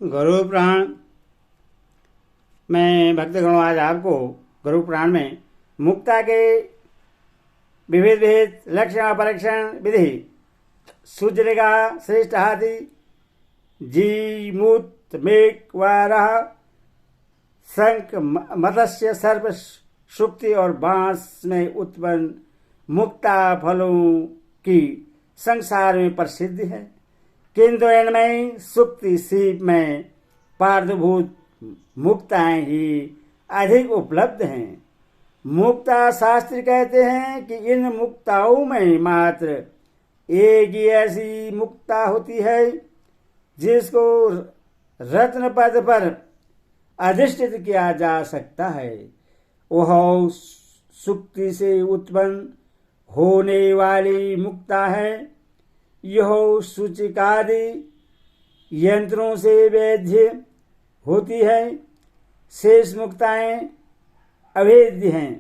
गरुड़ पुराण में भक्तगणों आज आपको गरुड़ पुराण में मुक्ता के विविध विविध लक्षण अपरीक्षण विधि सूचने का श्रेष्ठ हाथी जीमूत मेघ वाराह शंख मत्स्य सर्प सुक्ति और बांस में उत्पन्न मुक्ता फलों की संसार में प्रसिद्ध है, किंतु इनमें सुक्ति सीप में पार्थिभूत मुक्ताएं ही अधिक उपलब्ध हैं। मुक्ता शास्त्र कहते हैं कि इन मुक्ताओं में मात्र एक ही ऐसी मुक्ता होती है जिसको रत्न पद पर अधिष्ठित किया जा सकता है। वह सुक्ति से उत्पन्न होने वाली मुक्ता है। यह सूचिकादि यंत्रों से वैद्य होती है। शेष मुक्ताएं अवैध हैं।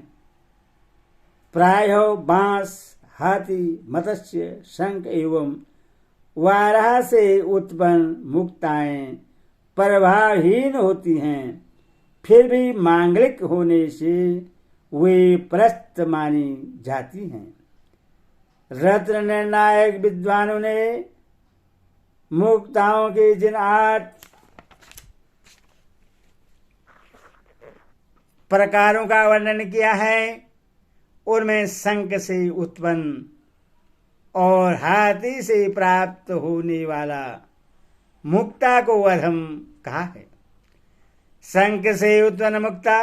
प्रायः बांस, हाथी, मत्स्य, शंख एवं वाराह से उत्पन्न मुक्ताएं प्रभावहीन होती हैं, फिर भी मांगलिक होने से वे प्रस्त मानी जाती हैं। रत्न निर्णायक विद्वानों ने मुक्ताओं के जिन 8 प्रकारों का वर्णन किया है उनमें शंख से उत्पन्न और हाथी से प्राप्त होने वाला मुक्ता को अधम कहा है। शंख से उत्पन्न मुक्ता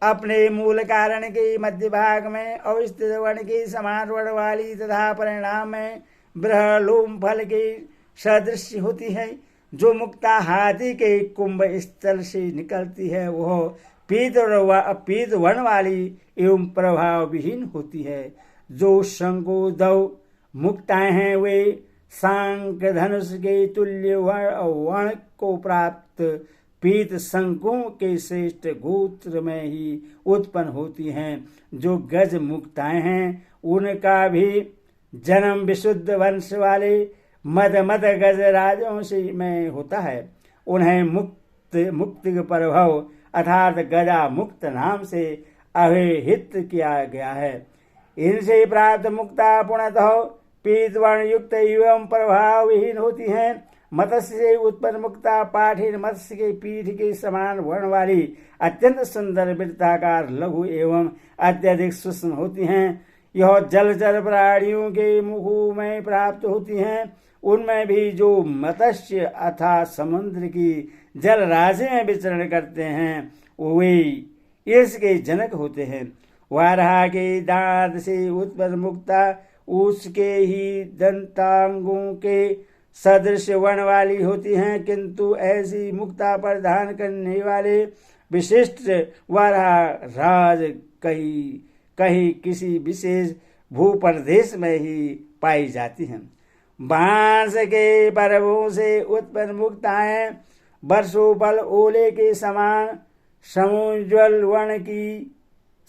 अपने मूल कारण के मध्य भाग में अवस्थित वर्ण के समान वर्ण वाली तथा परिणाम में बृहलोम फल के सदृश होती है। जो मुक्ता हाथी के कुंभ स्थल से निकलती है वह पीत वर्ण वाली एवं प्रभाव विहीन होती है। जो शंकुधव मुक्ताएं हैं वे सांक धनुष के तुल्य वर्ण को प्राप्त पीत शंकुओं के श्रेष्ठ गोत्र में ही उत्पन्न होती हैं। जो गज मुक्ताएं हैं उनका भी जन्म विशुद्ध वंश वाले मद गजराजों से में होता है। उन्हें मुक्ति प्रभव अर्थात गजा मुक्त नाम से अभिहित किया गया है। इनसे प्राप्त मुक्ता पूर्णतः पीत वर्ण युक्त एवं प्रभाव विहीन होती हैं। मत्स्य से उत्पन्न मुक्ता पाठीन मत्स्य के पीठ के समान वर्ण वाली अत्यंत सुंदर वृत्ताकार लघु एवं अत्यधिक सूक्ष्म होती हैं। यह जलचर प्राणियों के मुखों में प्राप्त होती हैं। उनमें भी जो मत्स्य अथा समुद्र की जल राशि में विचरण करते हैं वे इसके जनक होते हैं। वाराह के दांत से उत्पन्न मुक्ता उसके ही दंतांगों के सदृश वर्ण वाली होती हैं, किंतु ऐसी मुक्ता प्रदान करने वाले विशिष्ट वाराह राज कहीं किसी विशेष भूप्रदेश में ही पाई जाती हैं। बांस के पर्वों से उत्पन्न मुक्ताएं वर्षोपल ओले के समान समुज्वल वर्ण की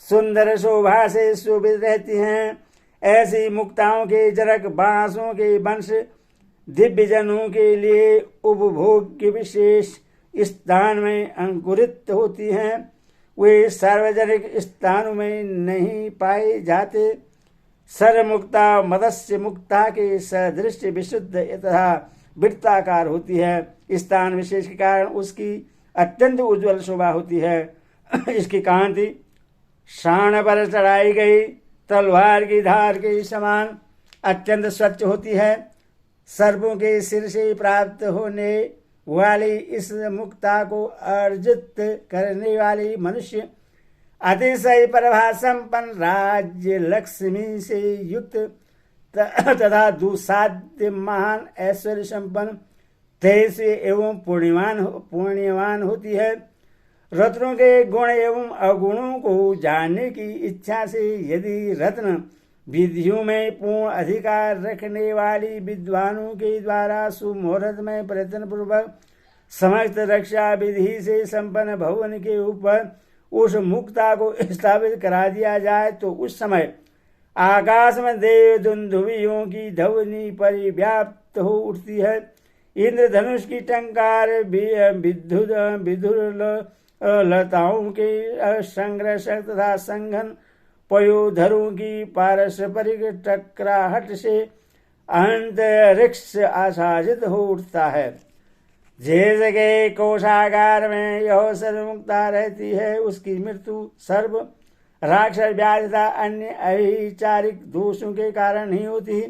सुंदर शोभा से शोभित रहती हैं। ऐसी मुक्ताओं के जनक बांसों के वंश दिव्यजनों के लिए उपभोग के विशेष स्थान में अंकुरित होती हैं। वे सार्वजनिक स्थानों में नहीं पाए जाते। सर्वमुक्ता मत्स्य मुक्ता के सदृश विशुद्ध तथा वृत्ताकार होती है। स्थान विशेष के कारण उसकी अत्यंत उज्ज्वल शोभा होती है। इसकी कांति शान पर चढ़ाई गई तलवार की धार के समान अत्यंत स्वच्छ होती है। सर्पों के सिर से प्राप्त होने वाली इस मुक्ता को अर्जित करने वाली मनुष्य अतिशय प्रभा संपन्न राज्य लक्ष्मी से युक्त तथा दुसाध्य महान ऐश्वर्य संपन्न तेज एवं पुण्यवान होती है। रत्नों के गुण एवं अगुणों को जानने की इच्छा से यदि रत्न विधियों में पूर्ण अधिकार रखने वाली विद्वानों के द्वारा सुमुहूर्त में प्रयत्न पूर्वक समस्त रक्षा विधि से संपन्न भवन के ऊपर उस मुक्ता को स्थापित करा दिया जाए तो उस समय आकाश में देव दुंदुभियों की ध्वनि परिव्याप्त हो उठती है। इंद्रधनुष की टंकार, विधुर लताओं के संग्रह तथा संघन, पयोधरों की पारस्परिक टकराहट से अंतरिक्ष आशाजित हो उठता है। जिस के कोषागार में यह सर्वमुक्ता रहती है, उसकी मृत्यु सर्व राक्षस व्याधि तथा अन्य अभिचारिक दोषों के कारण नहीं होती।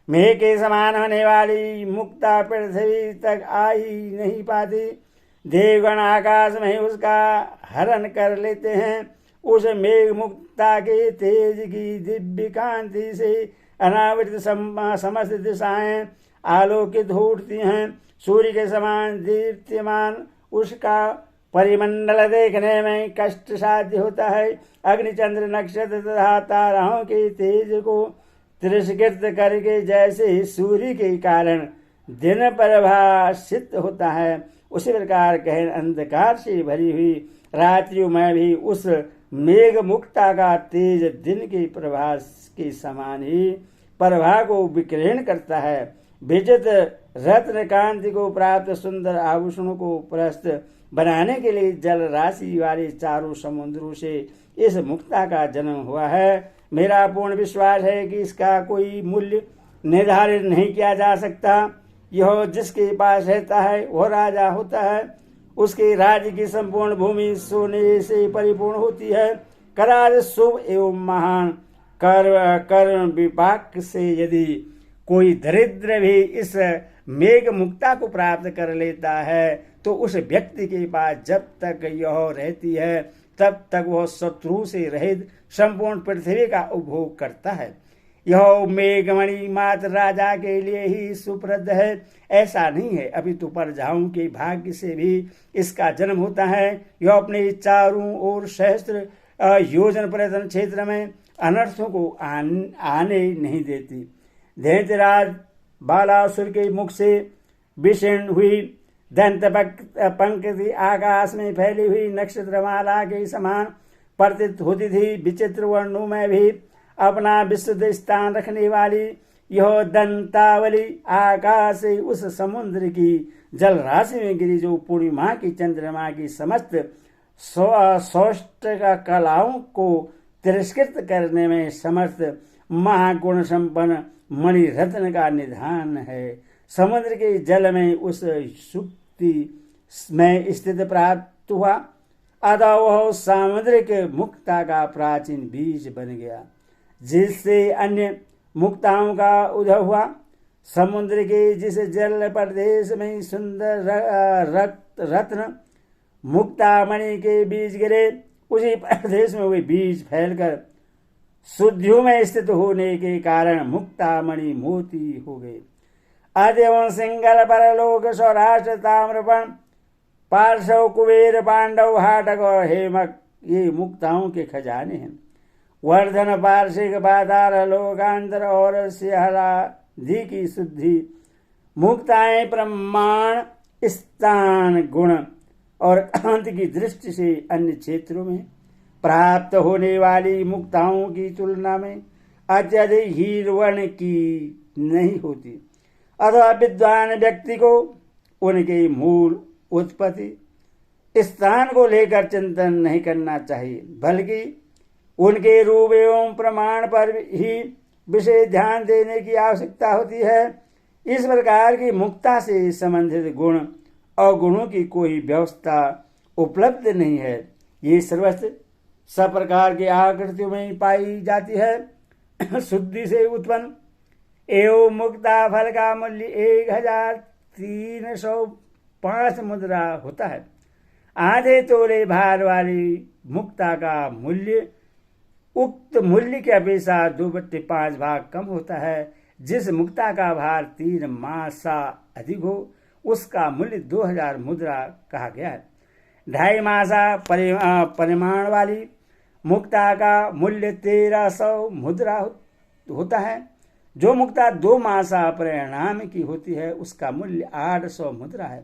मेघ के समान होने वाली मुक्ता पृथ्वी तक आ ही नहीं पाती। देवगण आकाश में ही उसका हरण कर लेते हैं। उस मेघ मुक्ता के तेज की दिव्य कांति से अनावृत समस्त दिशाएं आलोकित हो उठती हैं। सूर्य के समान दीप्तिमान उसका परिमंडल देखने में कष्ट साध्य होता है। अग्निचंद्र नक्षत्र तथा ताराओं के तेज को तिरस्कृत करके जैसे सूर्य के कारण दिन परिभाषित होता है, उसी प्रकार गहन अंधकार से भरी हुई रात्रियों में भी उस मेघ मुक्ता का तेज दिन के प्रभास के समान ही प्रभा को विकीर्ण करता है। विचित्र रत्न कांति को प्राप्त सुंदर आभूषणों को प्रस्त बनाने के लिए जल राशि वाले चारों समुद्रों से इस मुक्ता का जन्म हुआ है। मेरा पूर्ण विश्वास है कि इसका कोई मूल्य निर्धारित नहीं किया जा सकता। यह जिसके पास रहता है वह राजा होता है। उसके राज्य की संपूर्ण भूमि सोने से परिपूर्ण होती है। करार शुभ एवं महान कर्म विपाक से यदि कोई दरिद्र भी इस मेघ मुक्ता को प्राप्त कर लेता है तो उस व्यक्ति के पास जब तक यह रहती है तब तक वह शत्रु से रहित संपूर्ण पृथ्वी का उपभोग करता है। यह मेघमणि मात्र राजा के लिए ही सुप्रद है, ऐसा नहीं है। अभी तो प्रजाओं के भाग्य से भी इसका जन्म होता है। यह अपने चारों ओर सहस्त्र योजन पर्यटन क्षेत्र में अनर्थों को आने नहीं देती। दैत्यराज बालासुर के मुख से विषीर्ण हुई दंत पंक्ति आकाश में फैली हुई नक्षत्रमाला के समान प्रतीत होती थी। विचित्र वर्णों में भी अपना विशुद्ध स्थान रखने वाली यह दंतावली आकाश से उस समुद्र की जल राशि में गिरी जो पूर्णिमा की चंद्रमा की समस्त सौष्ठ कलाओं को तिरस्कृत करने में समर्थ महागुण संपन्न मणि रत्न का निधान है। समुद्र के जल में उस सुक्ति में स्थित प्राप्त हुआ, अतः वह सामुद्रिक मुक्ता का प्राचीन बीज बन गया, जिससे अन्य मुक्ताओं का उदय हुआ। समुद्र के जिस जल प्रदेश में सुंदर रत्न मुक्तामणि के बीज गिरे, उसी प्रदेश में वे बीज फैलकर शुद्धियों में स्थित होने के कारण मुक्तामणि मोती हो गए। अद्यवं सिंगल परलोक सौराष्ट्र ताम्रपण पार्श्व कुबेर पांडव हाटक और हेमक ये मुक्ताओं के खजाने हैं। वर्धन पार्श्विक पाताल लोकांतर और सिहलादि की शुद्धि मुक्ताएं प्रमाण स्थान गुण और कांति की दृष्टि से अन्य क्षेत्रों में प्राप्त होने वाली मुक्ताओं की तुलना में अत्यधिक हीन की नहीं होती। अथवा विद्वान व्यक्ति को उनके मूल उत्पत्ति स्थान को लेकर चिंतन नहीं करना चाहिए, बल्कि उनके रूप एवं प्रमाण पर ही विशेष ध्यान देने की आवश्यकता होती है। इस प्रकार की मुक्ता से संबंधित गुण और गुणों की कोई व्यवस्था उपलब्ध नहीं है। ये सर्वस्व सब प्रकार की आकृतियों में पाई जाती है। शुद्धि से उत्पन्न एवं मुक्ता फल का मूल्य 1305 मुद्रा होता है। आधे तोले भार वाली मुक्ता का मूल्य उक्त मूल्य की अपेक्षा 2/5 भाग कम होता है। जिस मुक्ता का भार 3 मासा अधिक हो उसका मूल्य 2000 मुद्रा कहा गया है। 2.5 मासा परिमाण वाली मुक्ता का मूल्य 1300 मुद्रा होता है। जो मुक्ता 2 मासा परिणाम की होती है उसका मूल्य 800 मुद्रा है।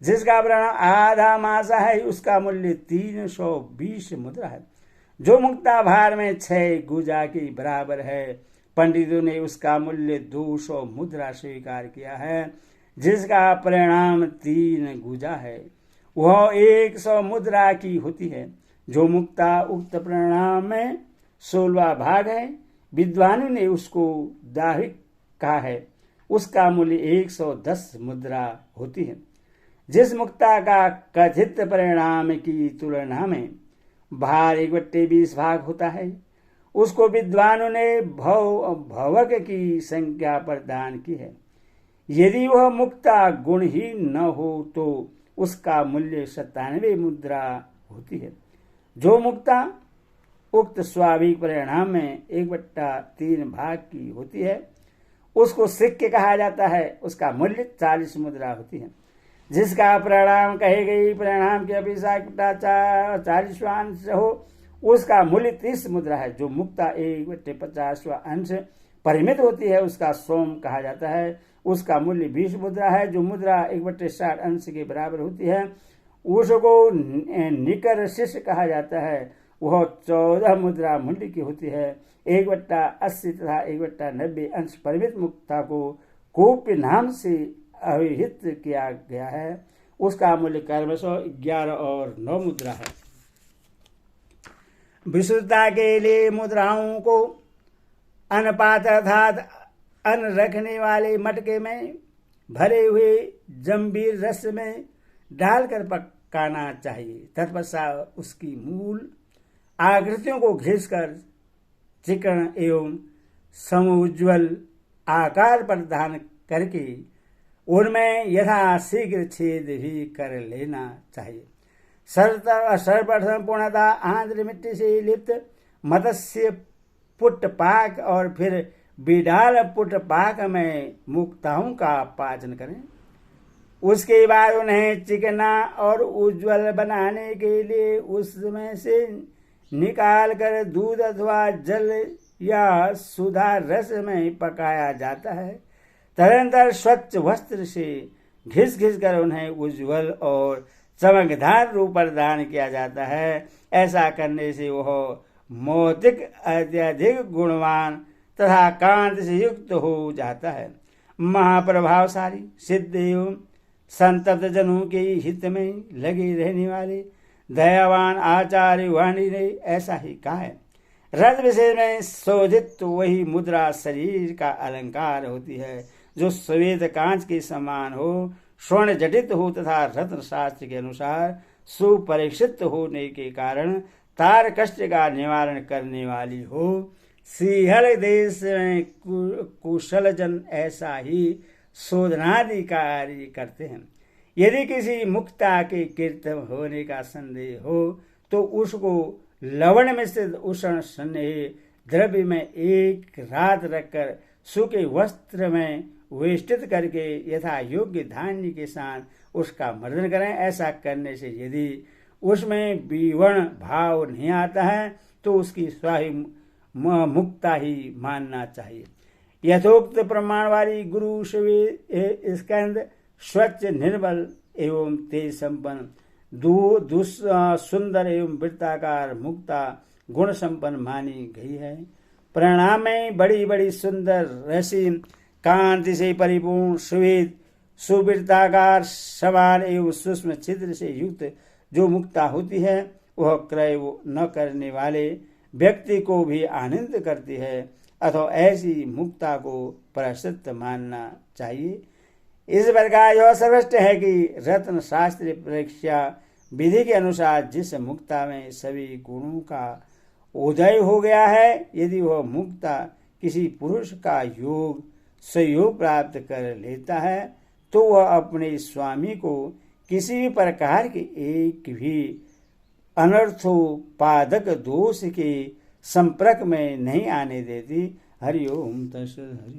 जिसका परिणाम आधा मासा है उसका मूल्य 320 मुद्रा है। जो मुक्ता भार में 6 गुजा के बराबर है, पंडितों ने उसका मूल्य 200 मुद्रा स्वीकार किया है। जिसका परिणाम 3 गुजा है, वह 100 मुद्रा की होती है। जो मुक्ता उक्त परिणाम में 16वां भाग है, विद्वानों ने उसको दाहिक कहा है। उसका मूल्य 110 मुद्रा होती है। जिस मुक्ता का कथित परिणाम की तुलना में भार 1/20 भाग होता है, उसको विद्वानों ने भवक की संख्या प्रदान की है। यदि वह मुक्ता गुणहीन न हो तो उसका मूल्य 97 मुद्रा होती है। जो मुक्ता उक्त स्वाभाविक परिणाम में 1/3 भाग की होती है, उसको सिक्के कहा जाता है। उसका मूल्य 40 मुद्रा होती है। जिसका परिणाम कहे गई परिणाम की अपेक्षा 40वां अंश हो, उसका मूल्य 30 मुद्रा है। जो मुक्ता 1/50वां अंश परिमित होती है, उसका सोम कहा जाता है। उसका मूल्य 20 मुद्रा है। जो मुद्रा 1/60 अंश के बराबर होती है, उसको निकर शिष्य कहा जाता है। वह 14 मुद्रा मूल्य की होती है। 1/80 तथा 1/90 अंश परिमित मुक्ता को कूप्य नाम से अभिहित किया गया है। उसका मूल्य क्रमश 11 और 9 मुद्रा है। विशुद्धता के लिए मुद्राओं को अनपात्र अर्थात अन्न रखने वाले मटके में भरे हुए जंबीर रस में डालकर पकाना चाहिए। तत्पश्चात उसकी मूल आकृतियों को घिसकर चिकन एवं समुज्ज्वल आकार प्रदान करके उनमें यथाशीघ्र छेद भी कर लेना चाहिए। सर्वप्रथम पूर्णतः आंध्र मिट्टी से लिप्त मत्स्य पुटपाक और फिर बिडाल पुटपाक में मुक्ताओं का पाचन करें। उसके बाद उन्हें चिकना और उज्ज्वल बनाने के लिए उसमें से निकाल कर दूध अथवा जल या सुधा रस में पकाया जाता है। तदनंतर स्वच्छ वस्त्र से घिस कर उन्हें उज्ज्वल और चमकदार रूप प्रदान किया जाता है। ऐसा करने से वह मौतिक अत्यधिक गुणवान तथा कांति से युक्त हो जाता है। महाप्रभावशाली सिद्ध एवं संतप्त जनों के हित में लगे रहने वाले दयावान आचार्य वाणी ने ऐसा ही कहा है। रत्न विशेष में शोधित तो वही मुद्रा शरीर का अलंकार होती है जो श्वेत कांच के समान हो, स्वर्ण जटित हो तथा रत्न शास्त्र के अनुसार सुपरीक्षित होने के कारण तार कष्ट का निवारण करने वाली हो। श्रीहर देश में कुशल जन ऐसा ही शोधनादि कार्य करते हैं। यदि किसी मुक्ता के कीर्तन होने का संदेह हो तो उसको लवण मिश्रित उष्ण स्नेह द्रव्य में एक रात रखकर सूखे वस्त्र में वेष्टित करके यथा योग्य धान्य के साथ उसका मर्दन करें। ऐसा करने से यदि उसमें विवर्ण भाव नहीं आता है तो उसकी स्वाही मुक्ता ही मानना चाहिए। यथोक्त प्रमाण वाली गुरु स्कंद स्वच्छ निर्बल एवं तेज संपन्न सुंदर एवं वृत्ताकार मुक्ता गुण संपन्न मानी गई है। परिणाम में बड़ी बड़ी सुंदर रसी कांति से परिपूर्ण श्वेत सुवृत्ताकार समान एवं सूक्ष्म छिद्र से युक्त जो मुक्ता होती है, वह क्रय न करने वाले व्यक्ति को भी आनंद करती है। अथवा ऐसी मुक्ता को प्रसिद्ध मानना चाहिए। इस प्रकार यह स्पष्ट है कि रत्न शास्त्रीय परीक्षा विधि के अनुसार जिस मुक्ता में सभी गुणों का उदय हो गया है, यदि वह मुक्ता किसी पुरुष का योग सहयोग प्राप्त कर लेता है तो वह अपने स्वामी को किसी भी प्रकार के एक भी अनर्थोपादक दोष के संपर्क में नहीं आने देती। हरि ओम तत्सत।